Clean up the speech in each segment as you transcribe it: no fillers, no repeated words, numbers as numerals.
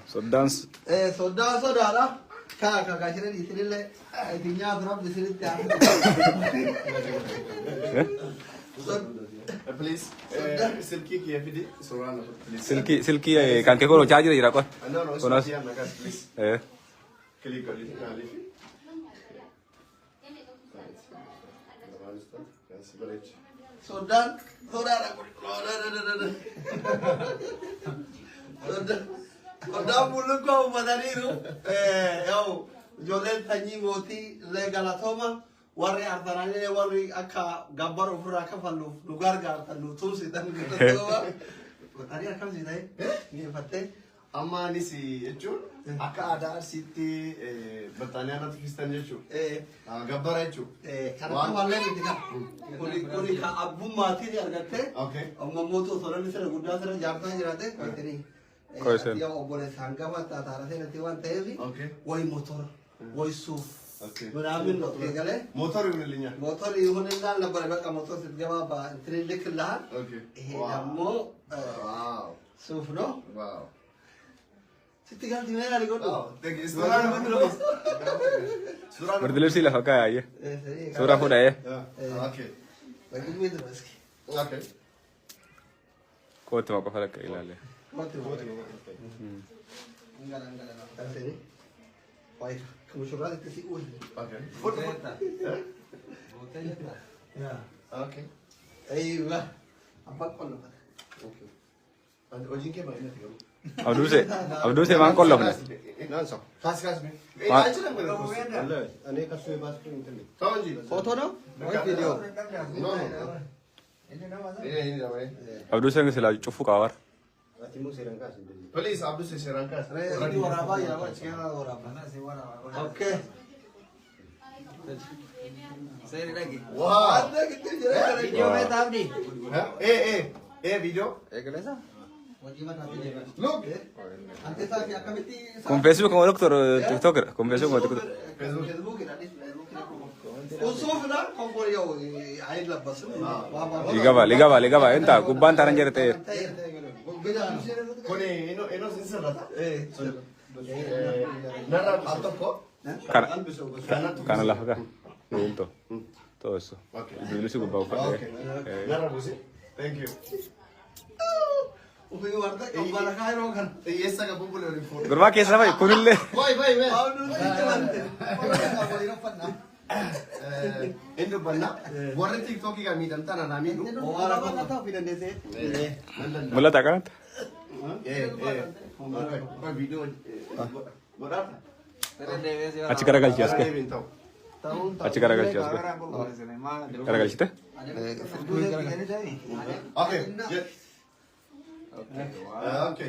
Soddaan sodaadha. Kaashira dhiisillee addunyaa dura bisiritti Please, silky KFD, Sorana, please. silkii kan kee kono chaajira jira qoy. No, it's not here, Nagas, please. Click on it. Soddaan bullukkoo uffataniiru ijoolleen sanyii mootii illee galatooma warri arsanaalee warri akka gabbar ofirraa kafalluuf nu gargaartan nu tumsitan galatooma. Ani akkamsi ta'e mi'eeffattee. Amma anis jechuun akka aadaa Arsiitti battaanii aanatti fistan jechuudha. Gabbara jechuudha. Kanaaf mallee miti kan kuni kan abbummaatiin argattee amma mootuu solanni sira guddaa sira jaartaa jiraate ittiin yoo obboleessa hangama taataara seenatti waan ta'eef wayi motora wayi suuf ምናምን ነው ገለ ሞተር ይሁንልኛ ሞተር ይሁንና ነበር በቃ ሞተር ስትገባ እንትን ልክልሃል ይሄ ደግሞ ሱፍ ነው ዋው ስትጋል ዲሜራ ሊጎዶ Berarti lu sih lah kakak ya. Surah udah ya. Oke. Bagi gue terus. Oke. Kau tuh apa hal kayak ilalah. Enggak. Sini. Baik, kamu suruh itu sih uang. Oke. Ya. Oke. Ayo, apa kalau? Oke. Ojin ke mana tiga? Abdul sih mang kolom nih. Nanti. Kas nih. Aja lah mereka. Ane kasu bas tu internet. Tahu ji. Foto no? Video. No. Ini namanya. Abdul sih nggak selalu cufu kawar. Atimu serangkas ini. Please, Abdul sih serangkas. Ini orang apa ya? Sekarang orang mana sih orang? Oke. Saya lagi. Wah. Ada gitu jadi Video meta ni. Video. Kelesa? Wajib nanti dia. Look. Nanti saya akan mesti. Confession kamu dokter TikToker. Confession kamu dokter. Facebook ini. Usuf lah, kompor yo. Air lepas. Ligaba. Entah, kuban taran jere teh. Kone eno sincerata. Nara atau kok? Karena lah kan. Itu. Tuh so. Dulu sih gue bawa pakai. Nara busi. Thank you. Ubi warta kembali kairo kan. Yes, saya kabur boleh report. Berapa kisah apa? Kunille. Bye. Indo banna. Warna TikTok kami dan tanah nami itu. Orang apa tahu pindah desa. Mula tak kan? Video. Berapa? Aci karagal jas ke? Aci karagal jas ke? Karagal cita? Oke. Oke.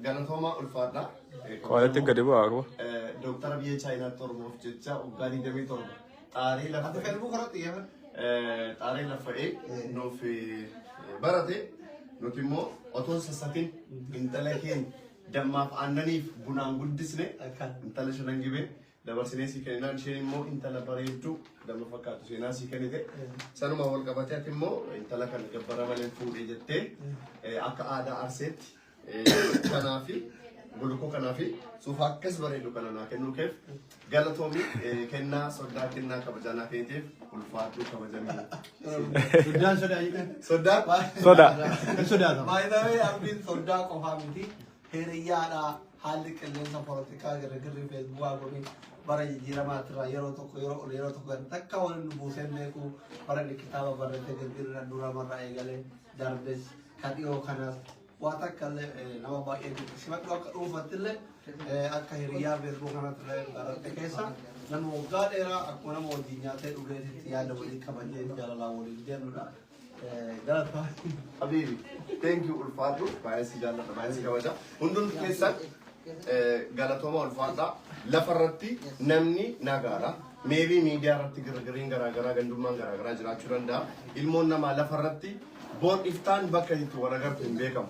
Galatooma ulfaadha. Kualiti gadi bu'aa qabu. Doktara biyya Chaayinaa torbaaf jecha waggaa 27 xaarii lafa Facebook irratti yaa. xaarii lafa'ee nuuf barate nuti immoo otoo sassatiin intala keenya dammaaf aannaniif bunaan guddisne intala shanan gibee dabarsinee sii kenninaan isheen immoo intala bareedduu damma fakkaatu seenaa sii kennite sanuma wal qabatee ati immoo intala kan gabbara malee fuudhee jettee akka aadaa Arseetti kanaafi bulukoo kanaafi suufa akkas bareedu kana naa kennuu keef galatoomii kennaa soddaa kennaa kabajanaa keetiif ulfaaduu kabajamee. Sudah ini. Soda. By the way, abdiin soddaa qofaa miti hiriyaadha haalli qilleensa poolitikaa girgirri feesbuukaa kuni bara jijjiiramaatirraa yeroo tokko takka waliin buusee beeku bara kitaaba barreessee girgirri duramarraa eegalee darbes kan dhiyoo kanaas waa takka nama baay'ee simadhu akka dhuunfattillee akka hiriyaa feesbuuk kanattillee baratte keessa nama waggaa dheeraa akkuma nama wajjin nyaatee dhugeetitti yaada walii kabajee jaalalaa waliin deemnudha. Habibi, thank you ulfaadhu baay'ee si jaalladha baay'ee si kabaja hundumti keessan galatooma ulfaadha lafarratti namni nagaadha maybe miidiyaa irratti girgiriin garaagaraa gandummaan garaagaraa jiraachuu danda'a ilmoon namaa lafarratti boon iftaan bakka itti wal agartu hin beekamu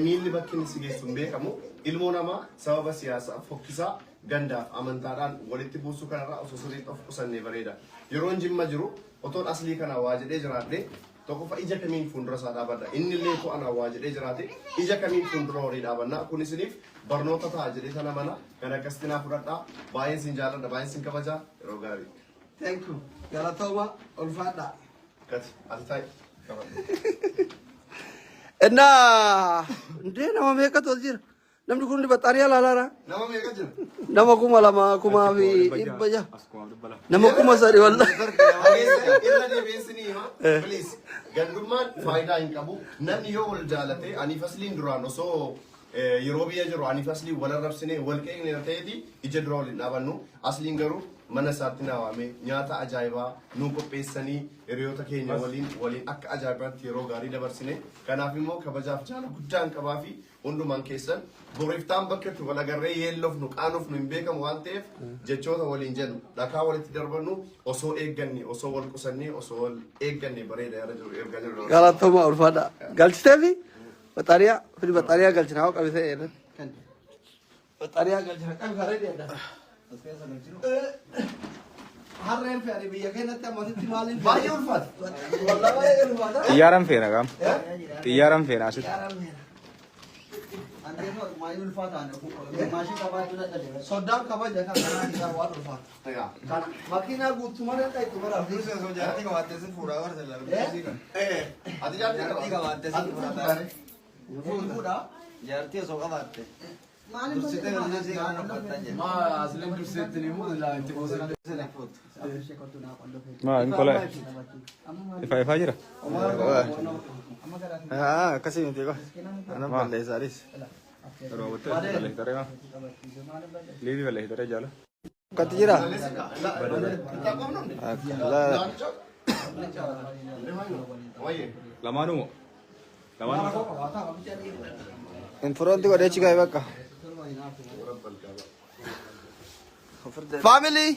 miilli bakki inni si geessu hin beekamu ilmoo namaa sababa siyaasaa fokkisaa gandaaf amantaadhaan walitti buusuu kanarraa osoo sirriitti of qusannee bareeda yeroon jimma jiru otoon aslii kana waa jedhee jiraadhee tokko fa ija kamiin fuuldura isaa dhaabadha inni illee to'ana waa jedhee jiraate ija kamiin fuuldura horii dhaabanna kun isiniif barnoota ta'a jedhee sana mana kan akkasitinaa fudhadhaa baay'een sin jaalladha baay'een sin kabajaa yeroo gaarii. Thank you. Galatoma ulfaadha. Gati ati ta'i. እና እንዴ ነው መከቶ ጅር namni kun baxaariyaa laalaara Nama meeqa jira? nama kuma lama kuma fi dhibba nama kuma sadi walla Irra deebiinsinii hima. Please. Gandummaan faayidaa hin qabu. Namni yoo wal jaalate ani fasliin duraan osoo yeroo biyya jiru ani faslii wal arrabsine wal qeeqne ta'eeti ija dura wal hin dhaabannu. Asliin garuu mana isaatti naawame nyaata ajaa'ibaa nu qopheessanii hiriyoota keenya waliin akka ajaa'ibaatti yeroo gaarii dabarsine. Kanaaf immoo kabajaaf jaalala guddaan qabaa fi hundumaan keessan boriftaan bakka itti wal agarree yeellofnu qaanofnu hin beekamu waan ta'eef jechoota waliin jedhu dhakaa walitti darbannu osoo eegganne osoo wal qusannee osoo wal eegganne bareeda yaada jiru erga jiru. galatoma ulfaadha galchitee fi baxaariyaa galchina haa qabisee eeran baxaariyaa galchina qabi karee deedha harreen fe'anii biyya keenyatti ammasitti maaliin Baay'ee ulfaata. wallah baay'ee ulfaata Xiyyaaran feena gam. Xiyyaaran feena asitti. soddaan kabaja kan kanaan isaa waan ulfaata makiinaa guutummaa danda'e itti bara Ati jaallatee fuudha Jaartii osoo qabaatte. maaliin Dursitee galmeessii kan fakkaatan jedhu. Asliin durseetti ni muudaa itti boosana. Maa hin kola. Ifaa jira. Akkasii miti qaba. Ana balleessaanis. Roobotee balleessitare maa. Liibii balleessitare jaala. Akkatti jira. Lamaanuu moo? Lamaanuu. Infuroonti godheechi gahe bakka. family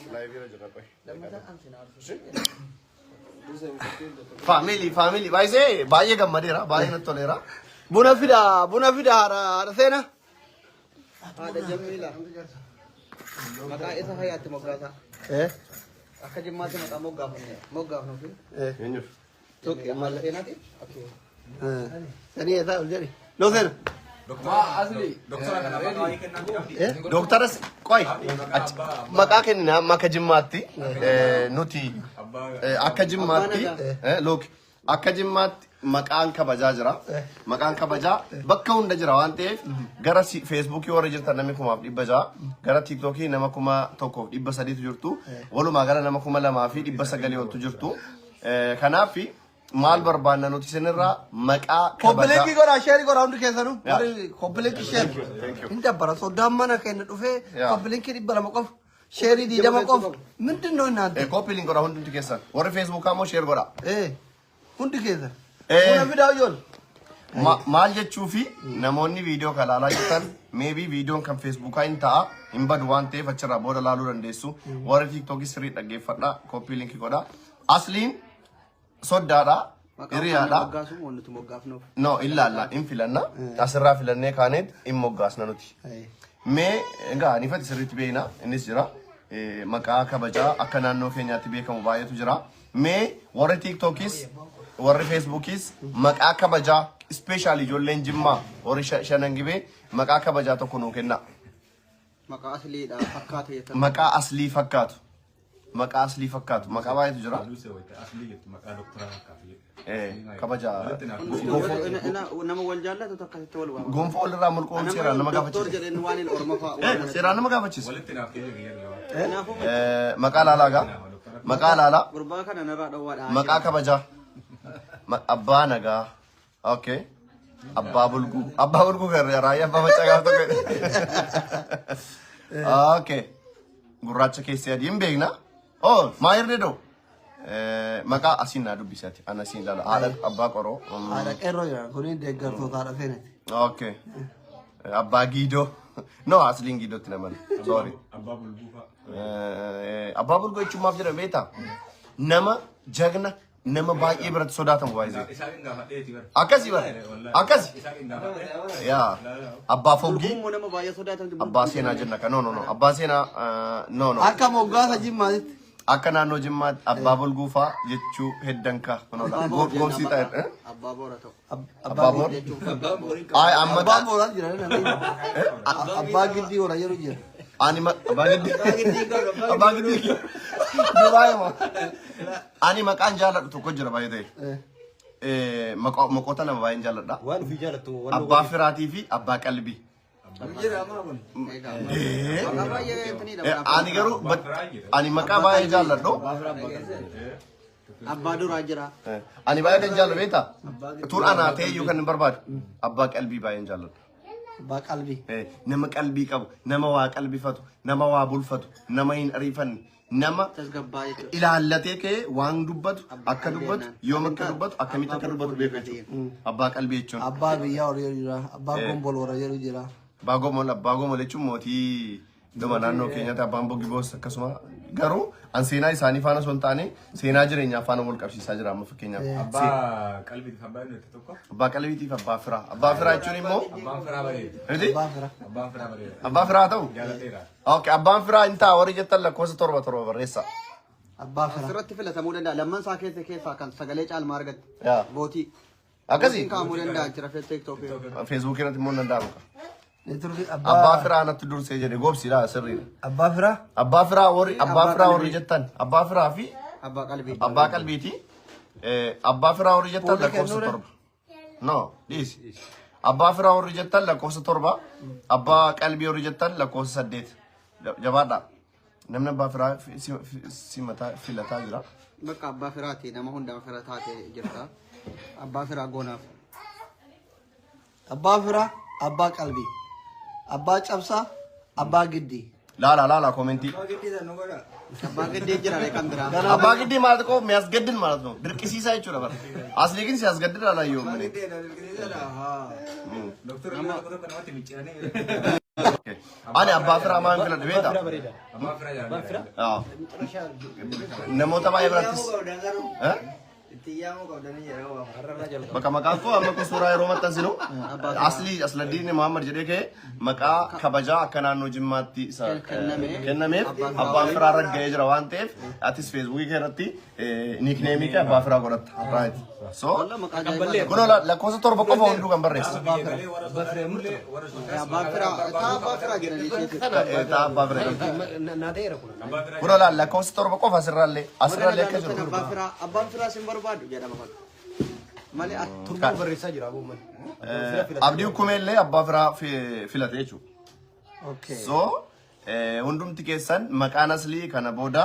Family baay'ee gammadeera baay'ee natti toleera. buna fida haadha seena Haadha Jamiila. Maqaa isa hayyaatti moggaasa. Akka jimmaatti maqaa moggaafnu. Eenyuuf? Tokki amala seenaati. sanii eetaa ol jedhi loo seena Dooktaras qoy maqaa kennina amma akka jimmaatti nuti akka jimmaatti look akka jimmaatti maqaan kabajaa jira. Maqaan kabajaa bakka hunda jira waan ta'eef gara feesbuukii warra jirtan namni 600 gara tiiktookii nama 1,300 jirtu walumaa gara nama 2,900 oltu jirtu. Kanaaf maal barbaanna nuti isinirraa maqaa Kompiliikii godhaa sheerii godhaa hundi keessanuu kompiliikii sheerii hin dabbara soddaan mana keenya dhufee kompiliikii 200 qofa sheerii 20 qofa mindin noo inaante Koppiliin godha hundi keessan warri feesbuukaa immoo sheer godha. hundi keessan buna fidaa iyyoon Maal jechuufi namoonni viidiyoo kan ilaalaa jirtan maybe viidiyoon kan feesbuukaa hin ta'a hin badu waan ta'eef achirraa booda laaluu dandeessu. Warri tiiktookii sirrii dhaggeeffadha koppiliinkii godha. Asliin soddaadha hiriyaadha. No ilaalla hin filanna asirraa filannee kaaneet hin moggaasna nuti. Mee egaa nifati sirriitti beekna innis jira. Maqaa kabajaa akka naannoo keenyaatti beekamu baay'eetu jira. Mee warri tiiktookis warri feesbuukis maqaa kabajaa ispeeshaalii ijoolleen jimmaa warri shanan gibee maqaa kabajaa tokko nuu kenna. Maqaa asliidha fakkaate jettan. Maqaa aslii fakkaatu. Maqaa aslii fakkaatu. Maqaa baay'eetu jira. Kabajaa. Nama wal jaallatu takkasitti wal waama. Gonfoo walirraa mulquun seeraan nama Doktor gaafachiisa. jedheen waan hin orma fa'a. Seeraan nama gaafachiisa. Kanaafuu Maqaa laalaa gaa. Maqaa laalaa. gurbaa kana narraa dhowwaadha. Maqaa kabajaa. Abbaa nagaa. Okay. Abbaa bulguu. Abbaa bulguu kan raayyaa abbaa macaa gaafa tokko. Okay. Gurraacha keessee adii hin beekna. Oh, maa hirree doo? Maqaa asiin naa dubbisati. Ana asiin laala. Haadha abbaa qoroo. haadha qeerroo jira kuniin deeggartoota haadha seenati Okay. Abbaa giidoo. No, asliin giidootti naman. Sorry. Abbaa bulguu jechuun jira beektaa? Nama jagna nama baay'ee biratti sodaatamu baay'ee. Akkasii bara. Akkasii. Yaa. Abbaa foggii. Gurgummoo nama baay'ee sodaatan. Abbaa seenaa jenna kan no. Abbaa seenaa no. akka moggaasa jimmaatitti akka naannoo Jimmaatti abbaa bulguufaa jechuu heddanka kunola goobsii ta'e Abbaa boora ta'u. abbaa bol ay amma Abbaa boora jira namni. Abbaa giddii wara yeroo jira. ani abbaa giddi Dubai mo ani maqaan jaaladhu tokko jira baay'ee ta'e maqoota lama baay'een jaaladha Waan ofii jaalattu abbaa firaatii fi abbaa qalbii ani garuu ani maqaa baay'ee jaalladhu Abbaa duraa jira. ani baay'ee kan jaalladhu beektaa tur anaa ta'e iyyuu kan hin barbaadu abbaa qalbii baay'een jaalladhu Abbaa qalbii. nama qalbii qabu nama waa qalbifatu nama waa bulfatu nama hin ariifanne nama Tasgabbaa jechuudha. ilaallatee ka'ee waan dubbatu akka dubbatu yoom akka dubbatu akkamitti akka dubbatu beeku jechuudha abbaa qalbii jechuun Abbaa biyyaa wara yeroo jira. Abbaa gombol wara yeroo jira. abbaa goomol jechuun mootii dhuma naannoo keenyatti abbaan bogiboos akkasuma garuu an seenaa isaanii faana osoo hin taane seenaa jireenyaa faana wal qabsiisaa jira amma fakkeenyaaf Abbaa qalbiitiif abbaa nuti tokko. abbaa qalbiitiif abbaa firaa jechuun immoo Abbaan firaa bareeda. miti Abbaa fira. Abbaan firaa bareeda. abbaa firaa ta'u Jaalateera. okay abbaan firaa hin ta'a warri jettan lakkoofsa torba barreessa Abbaa fira. Asirratti filatamuu danda'a. Lamman isaa keessaa kan sagalee caalmaa argatte. yaa Bootii. akkasii Kaamuu danda'a jira TikTok. feesbuukii irratti immoo hin danda'amu Neturki abbaa abbaa. firaa natti dursee jedhe goobsiidha sirriidha Abbaa fira. abbaa firaa warri jettan abbaa firaa fi Abbaa qalbii. abbaa qalbiiti abbaa firaa warri jettan lakkoofsa torba no dhiisi abbaa firaa warri jettan lakkoofsa torba abbaa qalbii warri jettan lakkoofsa 8 jabaadha namni abbaa firaa simataa filataa jira Bakka abbaa firaati nama hundaa fira taate jirta. Abbaa firaa goonaaf. Abbaa fira. Abbaa qalbii. Abbaa cabsaa. Abbaa giddii. laala komentii Abbaa giddii jira kan biraa. abbaa giddii ማለት እኮ የሚያስገድል ማለት ነው ድርቅሲሳ ይችላል ነበር አስሊ ግን ሲያስገድል አላየሁም እኔ Doktor nama tokko namatti micciiranii. ani abbaa firaa maan filadhe beekta Abbaan firaa jaalladha. namoota baay'ee birattis bakka maqaan koo amma kun suuraa yeroo maxxansinu asladdiin Muhammad jedhee ka'e maqaa kabajaa akka naannoo Jimmaatti kennameef abbaan firaa irra ga'ee jira waan ta'eef atis feesbuukii kee irratti niikneemii kee abbaa firaa godhatta right so kunoo lakkoofsa torba qofa hunduu kan barreessa Abbaa firaa. Abbaa firaa jedhanii taa abbaa firaa naateera kun. kunoo lakkoofsa torba qofa asirraallee akka jiru Abbaan firaa sin barbaadu jedhama fakka. Malee Turbuu barreessaa jira abuuman. abdii hukumeellee abbaa firaa filate jechuudha. Okay. So hundumti keessan maqaan aslii kana booda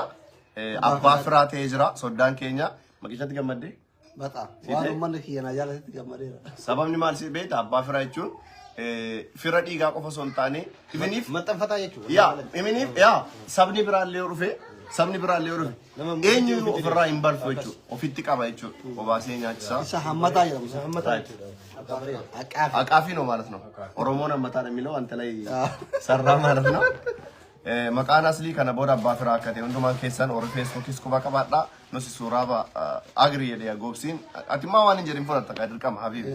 abbaa firaa ta'ee jira soddaan keenya maqichatti gammadde Bata. Waan uummanni kiyyanaa jaalatti gammadeera. sababni maal si beekta abbaa firaa jechuun fira dhiigaa qofa osoo hin taane iminiif Maxxanfataa jechuudha. iminiif sabni biraallee yoo dhufe eenyu ofirraa hin balfu jechuudha ofitti qaba jechuudha obaasee nyaachisaa Isa hammataa jedhamu. Isa Hammataa Aqaafi. አቃፊ ነው ማለት ነው ኦሮሞን አመጣ ነው የሚለው አንተ ላይ ሰራ ማለት ነው መቃን አስሊ ከነ ቦዳ አባፍራ አከቴ ወንዱማ ኬሰን ኦር ፌስቡክ ስኩባ ቀባዳ ነው ሲሱራባ አግሪ የዲያ ጎብሲን አቲማ ዋን እንጀሪን ፎራ ተቃድር ቀም ሀቢብ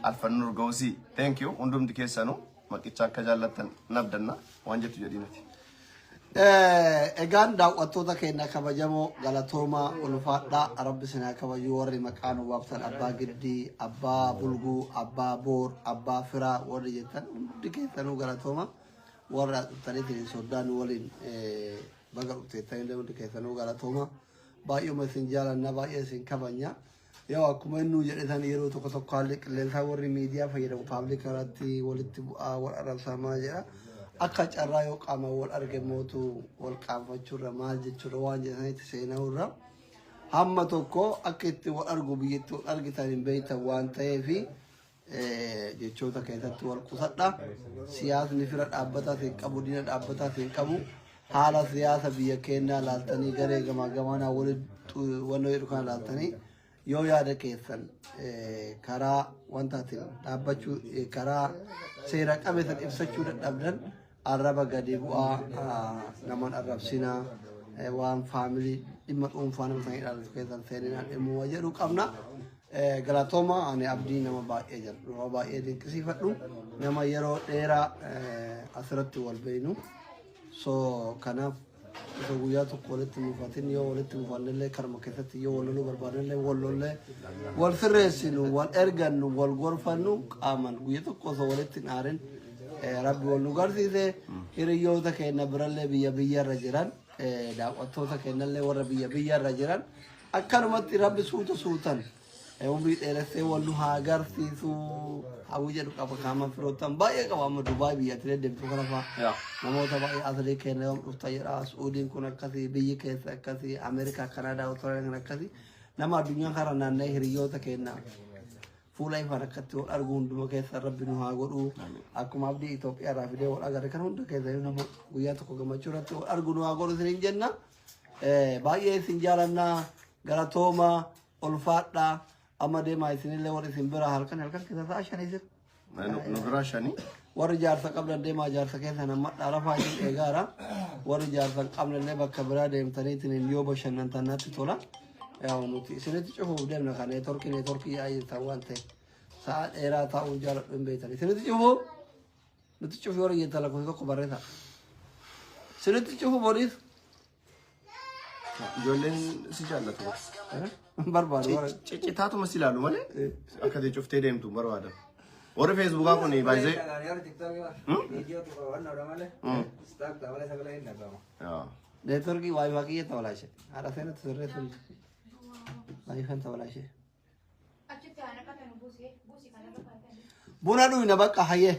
አልፈኑር ጎሲ ቴንክ ዩ ወንዱም ዲኬሰኑ መቅቻ ከጃለተን ነብደና ዋንጀቱ ጀዲነት Egaan daawwattoota keenya kabajamoo galatoomaa ulfaadhaa rabbi sinaa kabajuu warri maqaan waabtan abbaa giddii abbaa bulguu abbaa boor abbaa firaa warri jettan hundi keessanuu galatooma warra dhuftaniitiin soddaan waliin baga dhufteettanillee hundi keessanuu galatooma baay'eema isin jaalanna baay'ee isin kabajna yoo akkuma innuu jedhetan yeroo tokko tokko haalli qilleensaa warri miidiyaa fayyadamu paablika irratti walitti bu'aa wal arrabsamaa jedha. Akka carraa yoo qaama wal arge mootu wal qaanfachuurra maal jechuudha waan jedhanitti seenaa hamma tokko akka itti wal argu biyyatti wal argitan hin beektan waan ta'eef jechoota keessatti wal qusadha. Siyaasni fira dhaabbataa hin qabu diina dhaabbataa hin qabu haala siyaasa biyya keenyaa laaltanii garee gamaa gamanaa walitti wannoo jedhu kana laaltanii yoo yaada keessan karaa wantaatiin dhaabbachuu karaa seera qabeessan ibsachuu dadhabdan arraba gadi bu'aa naman arrabsinaa waan faamilii dhimma dhuunfaa nama sanii dhaalatu keessan seeninaan dhimma jedhu qabna. Galatooma ani abdii nama baay'ee jedhu nama baay'ee dinqisiifadhu nama yeroo dheeraa asirratti wal beeynu so kanaaf so guyyaa tokko walitti mufatin yoo walitti mufannillee karma keessatti yoo waloluu barbaadnillee wallollee wal sirreessinu wal ergannu wal gorfannu qaaman guyyaa tokko osoo walitti naarin rabbi wal nu garsiise hiriyyoota keenya birallee biyya biyyarra jiran daawwattoota keenyallee warra biyya biyyarra jiran akkanumatti rabbi suutan umrii dheeressee wal nu haa agarsiisu hawwi jedhu qaba kaama firootan baay'ee qaba amma Dubaay biyyatti deemtu kana fa'aa namoota baay'ee asii keenya yoo dhufta jedha Suudiin kun akkasii biyyi keessa akkasii Ameerikaa Kanaadaa Awustiraaliyaa akkasii nama addunyaa kana naanna'ee hiriyyoota keenya fuula ifaan akkatti wal argu hunduma keessa rabbi nu haa godhu akkuma abdii Itoophiyaa irraa fidee wal agarre kan hunda keessa nama guyyaa tokko gammachuu irratti wal argu nu haa godhu isiniin jenna baay'ee isin jaalannaa galatooma ulfaadhaa amma deemaa isinillee warri isin bira halkan keessa sa'a shanii sir nu bira shanii warri jaarsa qabdan deemaa jaarsa keessa nama dhalafaa isin eegaara warri jaarsa qabnallee bakka biraa deemtaniitiin yoo bashannantan natti tola yaa nuti isinitti cufuuf deemna kan neetworkii yaa'ii waan ta'e sa'a dheeraa taa'uu jaaladhu hin beektan isinitti cufuuf nuti cufi warri jettala kun tokko barreessa isinitti cufuuf boriif ijoolleen si jaallatu barbaadu ciccitaatuma si ilaalu malee akka ta'e cuftee deemtu barbaada warri feesbuukaa kun baay'ee neetworkii waayifaa kiyya ta'ulaa ishee haadha seenatti sirreessu waayifaan ta'ulaa ishee buna dhuyna bakka hayyee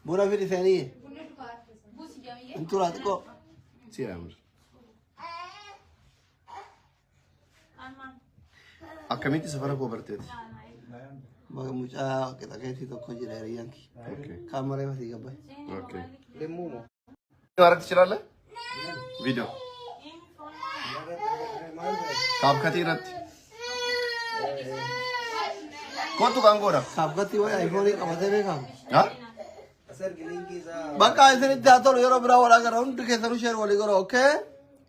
buna fidi seeniyye inturaa xiqqoo si yaamur akkamitti safara koo barteeti mucaa qixaqeetii tokko jira hiriyanki kaamaree masii gabbay Arati chirale? Video. Kaapkati irratti. Kootu kan godha? Kaapkati waa iPhone qabatee beekamu. Ha? Bakka isinitti haa tolu yeroo biraa walaa gara hundi keessanuu sheer walii godha okay?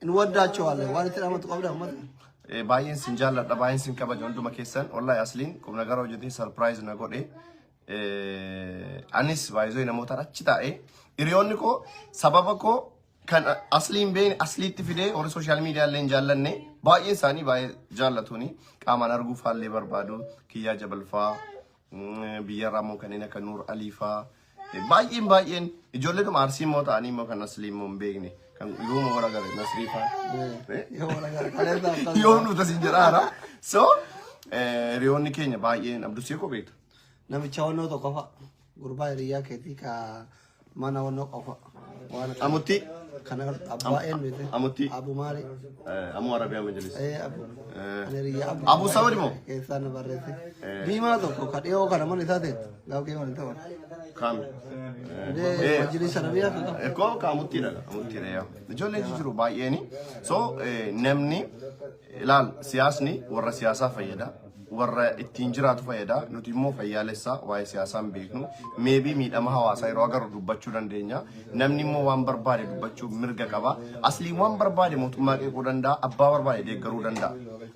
In waddaachawaalle waan itti dhamatu qabda ummata. Baay'een sin jaalladha baay'een sin kabaja hunduma keessan wallahi asliin qubna gara hojjetee surprise na godhe. Anis baay'ee namoota achi taa'ee hiriyoonni koo sababa koo kan asliin beekne asliitti fidee warri sooshaal miidiyaa illee hin jaallanne baay'een isaanii baay'ee jaallatuuni qaamaan arguuf haallee barbaadu kiyyaa jabalfaa biyyarraa immoo kanneen akka Nuur Aliifaa baay'een ijoolleedhuma arsii immoo ta'anii immoo kan aslii immoo hin beekne kan yooma wara gare Nasriifaa yoo nuti sin jedhaara so hiriyoonni keenya baay'een abdusii koo beektu. Namicha wannoo tokko fa'a gurbaa hiriyaa keetii ka mana wannoo qofa Amutti kana abbaa eenyuti Amutti Abu Maali Amu Arabiyaa Majalis Abu hiriyaa Abu Saudi moo keessaa na barreesse diimaa tokko ka dhiyoo kana mana isaa ta'e gaafgee mana ta'e Kam Majalis Arabiyaa Eko ka Amutti yaa ijoolleen jiru baay'eeni so namni ilaal siyaasni warra siyaasaa fayyada warra ittiin jiraatu fayyada nuti immoo fayyaalessaa waa'ee siyaasaan beeknu maybe miidhama hawaasaa yeroo agarru dubbachuu dandeenya namni immoo waan barbaade dubbachuu mirga qaba asliin waan barbaade mootummaa qeequu danda'a abbaa barbaade deeggaruu danda'a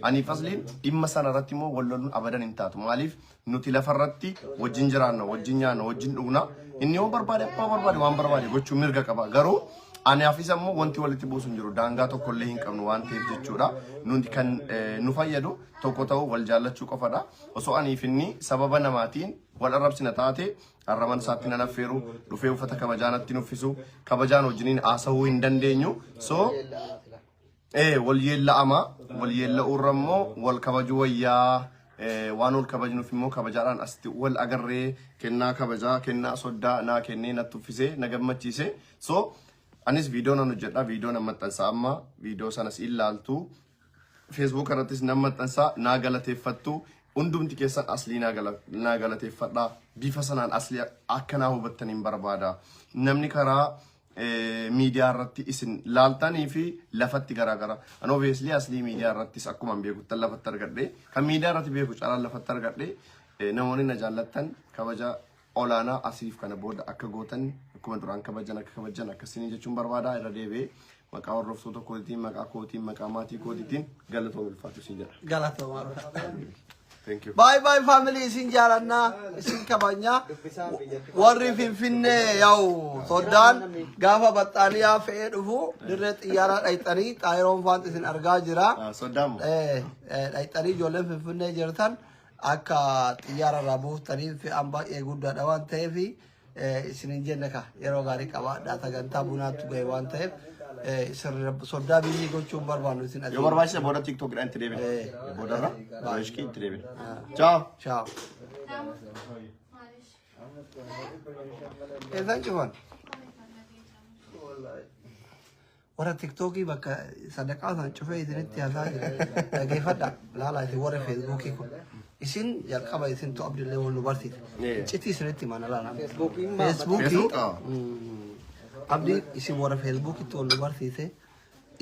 aniif asliin dhimma sana irratti immoo walloluun abadan hin taatu maaliif nuti lafarratti wajjin jiraanna wajjin nyaanna wajjin dhugna inni yoo barbaade abbaa barbaade waan barbaade gochuu mirga qaba garuu ani afisa immoo wanti walitti buusun jiru daangaa tokko illee hin qabnu waan ta'eef jechuudha nuti kan nu fayyadu tokko ta'uu wal jaallachuu qofadha osoo aniif inni sababa namaatiin wal arrabsina taate arraman isaatti nan affeeru dhufee uffata kabajaanatti nuffisu kabajaan wajjiniin haasa'uu hin dandeenyu so wal yeella'uurra immoo wal kabaju wayyaa waan ol kabajnuuf immoo kabajaadhaan asitti wal agarree kennaa kabajaa kennaa soddaa naa kennee natti uffisee na gammachiise so anis viidiyoo nan hojjedha viidiyoo nan maxxansa amma viidiyoo sanas ilaaltu Facebook irrattis nan maxxansa naa galateeffattu hundumti keessan aslii naa galateeffadha bifa sanaan aslii akkanaa hubattaniin barbaada namni karaa miidiyaa irratti isin laaltanii fi lafatti garaagara an obviously aslii miidiyaa irrattis akkuma beekuttan lafatti argadhe kan miidiyaa irratti beeku caalaan lafatti argadhe namoonni na jaallattan kabaja olaanaa asiif kana booda akka gootan akkuma duraan kabajan akkasini jechuun barbaada irra deebi'ee maqaa hordoftoota kootiin maqaa kootiin maqaa maatii kootiin galatoomaa ulfaatu siin jedha. Galatoomaa. Thank you. باي باي فاميلي سنجارنا سنكبانيا وري فينفني ياو صدان غافا بطانيا فيدفو درت يارا ايطني تايرون فانت سن ارغا جرا صدام ايطني جولن فينفني جرتان اكا يارا رابو تني في امبا يغودا دوان تيفي سنجنكا يرو غاري قبا داتا غنتا بونات غي وان تيف صدا بيني gochuun barbaannu isin yoo barbaachisa booda TikTok dhaan itti deebina boodarra baashkii itti deebina ciao ciao esan cufan warra TikTokii bakka sadaqaa san cufee isinitti haasaa jira dhageeffadha laala isin warra Feesbuukii kun isin jalqaba isin tu abdillee wal nu barsiise iccitii isinitti mana laala Feesbuukii abdi isin warra Feesbuukii tu wal nu barsiise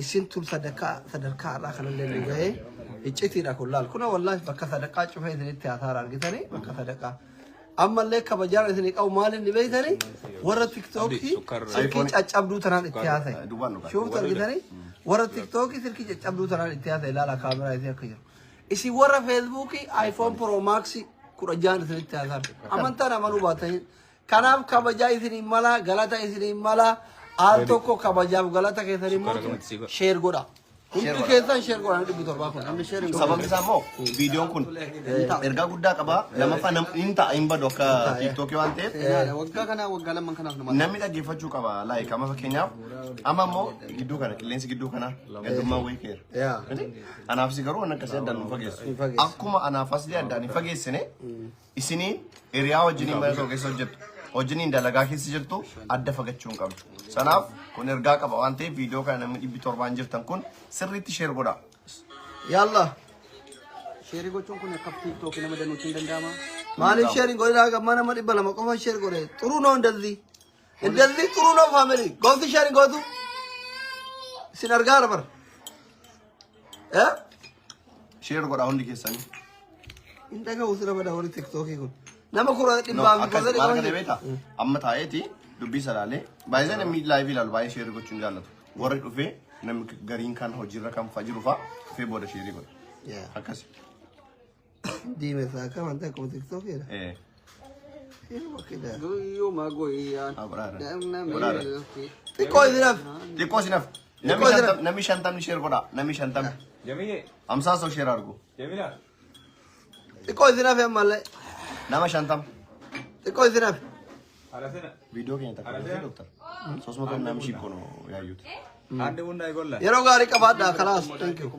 isin tun sadarkaa irraa kanallee nu gahee iccitiidha kun laal kuna wallahi bakka sadaqaa cufee isinitti haasaara argitanii bakka sadaqaa ammallee kabajaan isinii qabu maaliin ni beeytanii warra tiktookii silkii caccabduu tanaan itti haasa'e shuuftu argitanii warra tiktookii silkii caccabduu tanaan itti haasa'e ilaala kaameraa isii akka jiru isin warra feesbuukii iPhone Pro Max 16 isinitti haasaara amantaan amanuu baatanii kanaaf kabajaa isinii mala galata isinii mala al tokko kabajaaf galata keessanii immoo sheer godha hundi keessan sheer godha dhibbi torbaa kun namni sheer sababni isaa immoo viidiyoon kun ergaa guddaa qaba lammaffaa namni ta'a hin badu akka TikTok waan ta'eef waggaa kana waggaa lamman kanaaf namni dhaggeeffachuu qaba like amma fakkeenyaaf amma immoo gidduu kana qilleensi gidduu kana gadummaa wayii keera anaaf si garuu waan akkasii addaan nu fageessu akkuma anaaf asii addaan hin fageessine isiniin hiriyaa wajjiniin mana tokko keessa hojjettu wajjiniin dalagaa keessa jirtu adda fagachuu hin qabdu sanaaf kun ergaa qaba waan ta'eef viidiyoo kana namni 700 jirtan kun sirriitti sheer godha yalla sheerii gochuun kun akka TikTok nama danuutti hin danda'ama maaliif sheerii godhaa gamma nama 200 qofa sheer godhe xuru ነው እንደዚህ ጥሩ ነው ፋሚሊ ጎቱ ሼሪንግ ጎቱ ሲነርጋር በር sheer godha hundi keessanii indhaga usra bada hori TikTok kun nama kura dhibba fi gosa maal kana beeta amma taa'eeti dubbii salaalee baay'ee namni live ilaalu baay'ee sheer gochuun jaallatu warri dhufee namni gariin kan hojiirra kan fajiru fa'a dhufee booda sheerii godha akkasi diime saaka wanta kuma TikTok era Guyyuu magoyyaan. Xiqqoo isinaaf namni shantamni sheer godha namni shantamni amsaa soo sheer argu xiqqoo isinaaf ammallee nama shantam xiqqoo isinaaf viidiyoo keenya takka doktor sosuma kan namni shiikono yaayyuuti yeroo gaarii qabaadhaa kalaas thank you